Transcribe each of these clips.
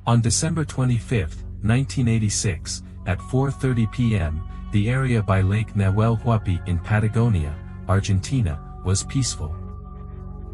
On December 25, 1986, at 4:30 p.m., the area by Lake Nahuel Huapi in Patagonia, Argentina, was peaceful.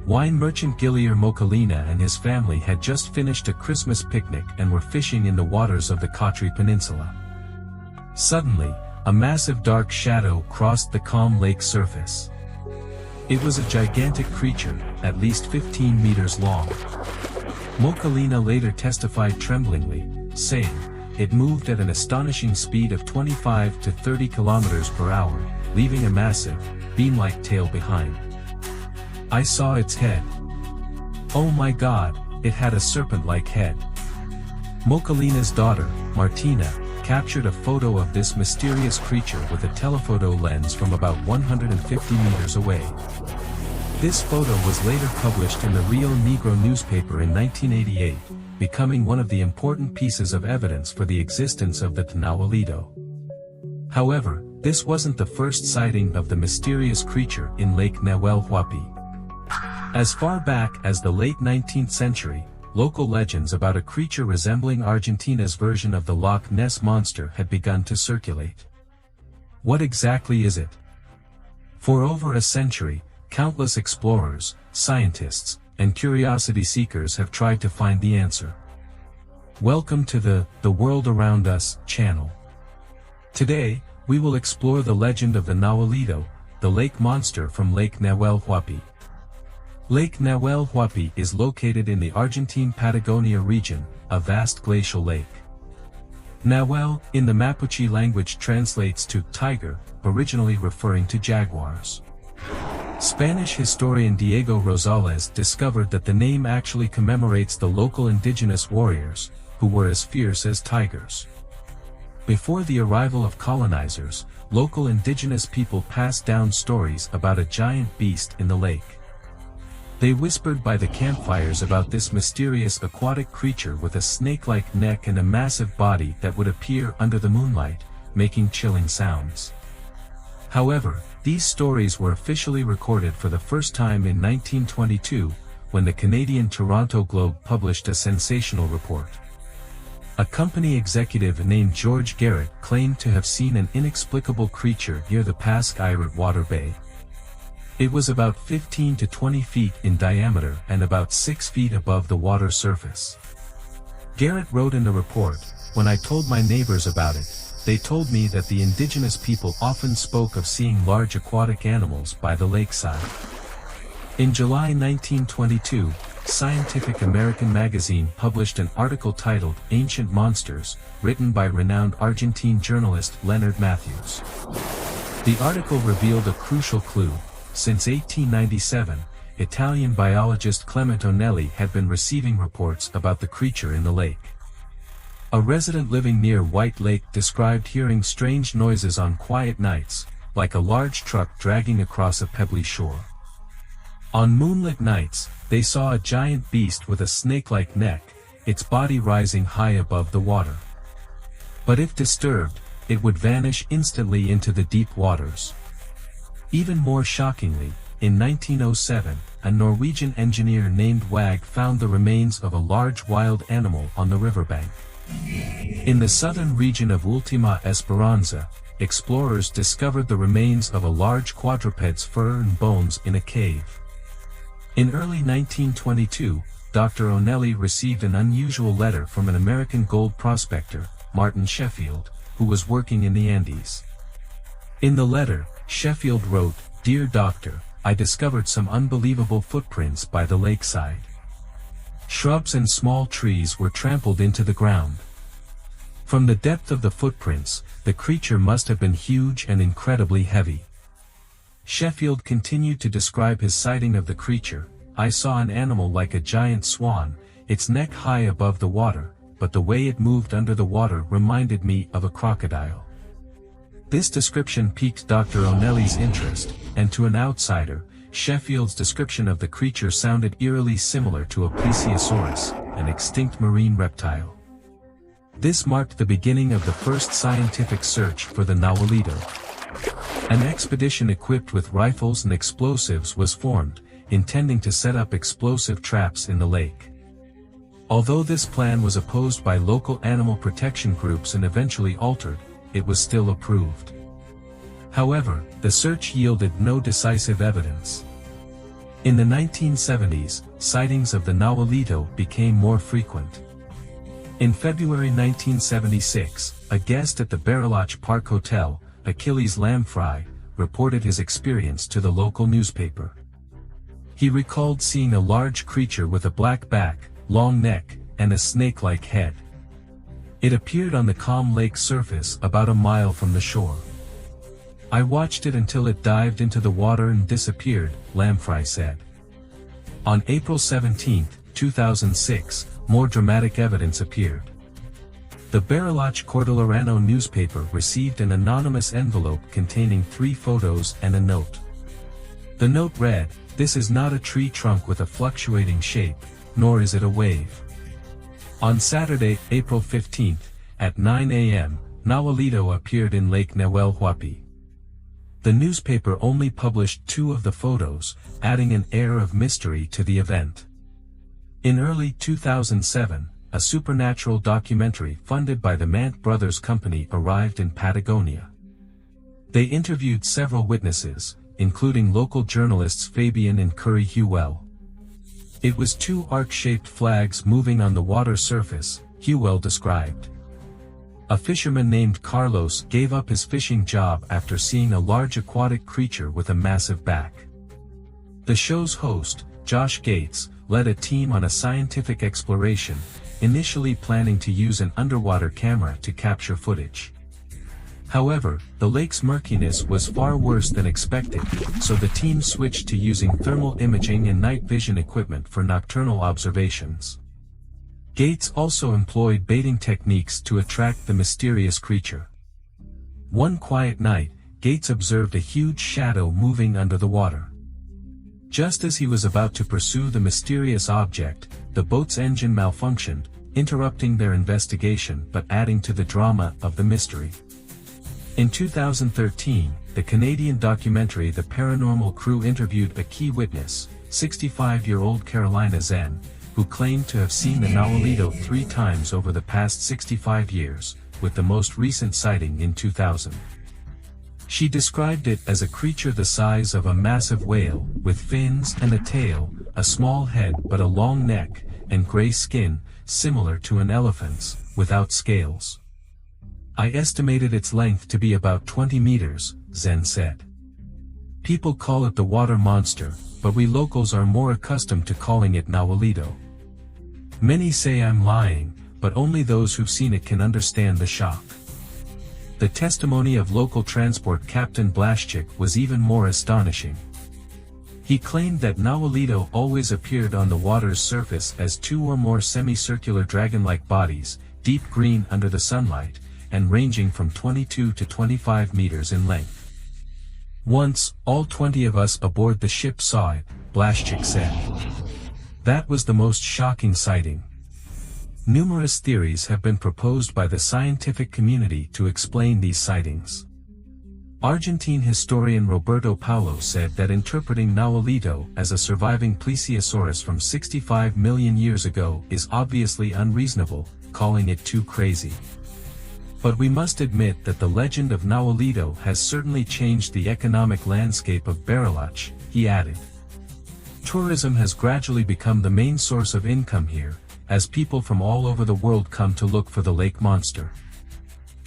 Wine merchant Guillermo Mocalina and his family had just finished a Christmas picnic and were fishing in the waters of the Catri Peninsula. Suddenly, a massive dark shadow crossed the calm lake surface. It was a gigantic creature, at least 15 meters long. Mocalina later testified tremblingly, saying, "It moved at an astonishing speed of 25 to 30 kilometers per hour, leaving a massive, beam-like tail behind. I saw its head. Oh my God, it had a serpent-like head." Mocalina's daughter, Martina, captured a photo of this mysterious creature with a telephoto lens from about 150 meters away. This photo was later published in the Rio Negro newspaper in 1988, becoming one of the important pieces of evidence for the existence of the Nahuelito. However, this wasn't the first sighting of the mysterious creature in Lake Nahuel Huapi. As far back as the late 19th century, local legends about a creature resembling Argentina's version of the Loch Ness Monster had begun to circulate. What exactly is it? For over a century, countless explorers, scientists, and curiosity seekers have tried to find the answer. Welcome to the World Around Us channel. Today, we will explore the legend of the Nahuelito, the lake monster from Lake Nahuel Huapi. Lake Nahuel Huapi is located in the Argentine Patagonia region, a vast glacial lake. Nahuel, in the Mapuche language, translates to tiger, originally referring to jaguars. Spanish historian Diego Rosales discovered that the name actually commemorates the local indigenous warriors, who were as fierce as tigers. Before the arrival of colonizers, local indigenous people passed down stories about a giant beast in the lake. They whispered by the campfires about this mysterious aquatic creature with a snake-like neck and a massive body that would appear under the moonlight, making chilling sounds. However, these stories were officially recorded for the first time in 1922, when the Canadian Toronto Globe published a sensational report. A company executive named George Garrett claimed to have seen an inexplicable creature near the Pasque Irat water bay. It was about 15 to 20 feet in diameter and about 6 feet above the water surface. Garrett wrote in the report, "When I told my neighbors about it, they told me that the indigenous people often spoke of seeing large aquatic animals by the lakeside." In July 1922, Scientific American magazine published an article titled "Ancient Monsters," written by renowned Argentine journalist Leonard Matthews. The article revealed a crucial clue. Since 1897, Italian biologist Clement Onelli had been receiving reports about the creature in the lake. A resident living near White Lake described hearing strange noises on quiet nights, like a large truck dragging across a pebbly shore. On moonlit nights, they saw a giant beast with a snake-like neck, its body rising high above the water. But if disturbed, it would vanish instantly into the deep waters. Even more shockingly, in 1907, a Norwegian engineer named Wag found the remains of a large wild animal on the riverbank. In the southern region of Ultima Esperanza, explorers discovered the remains of a large quadruped's fur and bones in a cave. In early 1922, Dr. Onelli received an unusual letter from an American gold prospector, Martin Sheffield, who was working in the Andes. In the letter, Sheffield wrote, "Dear Doctor, I discovered some unbelievable footprints by the lakeside. Shrubs and small trees were trampled into the ground. From the depth of the footprints, the creature must have been huge and incredibly heavy." Sheffield continued to describe his sighting of the creature. "I saw an animal like a giant swan, its neck high above the water, but the way it moved under the water reminded me of a crocodile." This description piqued Dr. Onelli's interest, and to an outsider, Sheffield's description of the creature sounded eerily similar to a plesiosaurus, an extinct marine reptile. This marked the beginning of the first scientific search for the Nahuelito. An expedition equipped with rifles and explosives was formed, intending to set up explosive traps in the lake. Although this plan was opposed by local animal protection groups and eventually altered, it was still approved. However, the search yielded no decisive evidence. In the 1970s, sightings of the Nahualito became more frequent. In February 1976, a guest at the Bariloche Park Hotel, Achilles Lamfry, reported his experience to the local newspaper. He recalled seeing a large creature with a black back, long neck, and a snake-like head. It appeared on the calm lake surface about a mile from the shore. I watched it until it dived into the water and disappeared, Lamfry said. On April 17, 2006, more dramatic evidence appeared. The Bariloche Cordillerano newspaper received an anonymous envelope containing 3 photos and a note. The note read, "This is not a tree trunk with a fluctuating shape, nor is it a wave." On Saturday, April 15, at 9 a.m., Nahualito appeared in Lake Nahuel Huapi. The newspaper only published 2 of the photos, adding an air of mystery to the event. In early 2007, a supernatural documentary funded by the Mann Brothers Company arrived in Patagonia. They interviewed several witnesses, including local journalists Fabian and Curry Hewell. It was 2 arc-shaped flags moving on the water surface, Hewell described. A fisherman named Carlos gave up his fishing job after seeing a large aquatic creature with a massive back. The show's host, Josh Gates, led a team on a scientific exploration, initially planning to use an underwater camera to capture footage. However, the lake's murkiness was far worse than expected, so the team switched to using thermal imaging and night vision equipment for nocturnal observations. Gates also employed baiting techniques to attract the mysterious creature. One quiet night, Gates observed a huge shadow moving under the water. Just as he was about to pursue the mysterious object, the boat's engine malfunctioned, interrupting their investigation but adding to the drama of the mystery. In 2013, the Canadian documentary The Paranormal Crew interviewed a key witness, 65-year-old Carolina Zen, who claimed to have seen the Nahualito 3 times over the past 65 years, with the most recent sighting in 2000. She described it as a creature the size of a massive whale, with fins and a tail, a small head but a long neck, and gray skin, similar to an elephant's, without scales. "I estimated its length to be about 20 meters, Zen said. "People call it the water monster, but we locals are more accustomed to calling it Nahualito. Many say I'm lying, but only those who've seen it can understand the shock." The testimony of local transport captain Blashchik was even more astonishing. He claimed that Nahualito always appeared on the water's surface as 2 or more semicircular dragon-like bodies, deep green under the sunlight, and ranging from 22 to 25 meters in length. "Once, all 20 of us aboard the ship saw it," Blashchik said. "That was the most shocking sighting." Numerous theories have been proposed by the scientific community to explain these sightings. Argentine historian Roberto Paulo said that interpreting Nahualito as a surviving plesiosaurus from 65 million years ago is obviously unreasonable, calling it too crazy. "But we must admit that the legend of Nahualito has certainly changed the economic landscape of Bariloche," he added. "Tourism has gradually become the main source of income here, as people from all over the world come to look for the lake monster."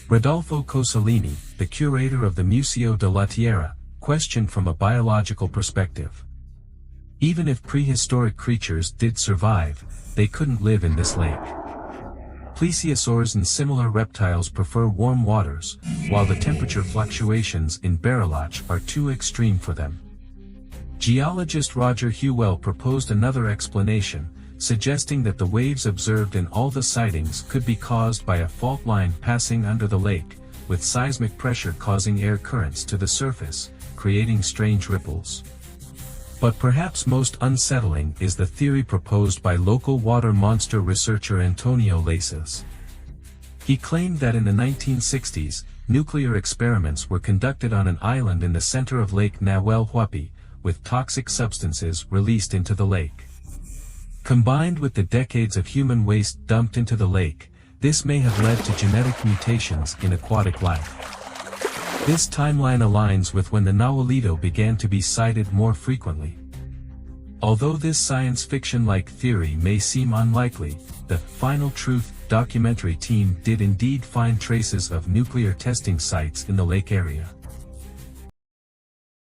Rodolfo Cosolini, the curator of the Museo de la Tierra, questioned from a biological perspective. Even if prehistoric creatures did survive, they couldn't live in this lake. Plesiosaurs and similar reptiles prefer warm waters, while the temperature fluctuations in Bariloche are too extreme for them. Geologist Roger Hewell proposed another explanation, suggesting that the waves observed in all the sightings could be caused by a fault line passing under the lake, with seismic pressure causing air currents to the surface, creating strange ripples. But perhaps most unsettling is the theory proposed by local water monster researcher Antonio Laces. He claimed that in the 1960s, nuclear experiments were conducted on an island in the center of Lake Nahuel Huapi, with toxic substances released into the lake. Combined with the decades of human waste dumped into the lake, this may have led to genetic mutations in aquatic life. This timeline aligns with when the Nahualito began to be sighted more frequently. Although this science fiction-like theory may seem unlikely, the Final Truth documentary team did indeed find traces of nuclear testing sites in the lake area.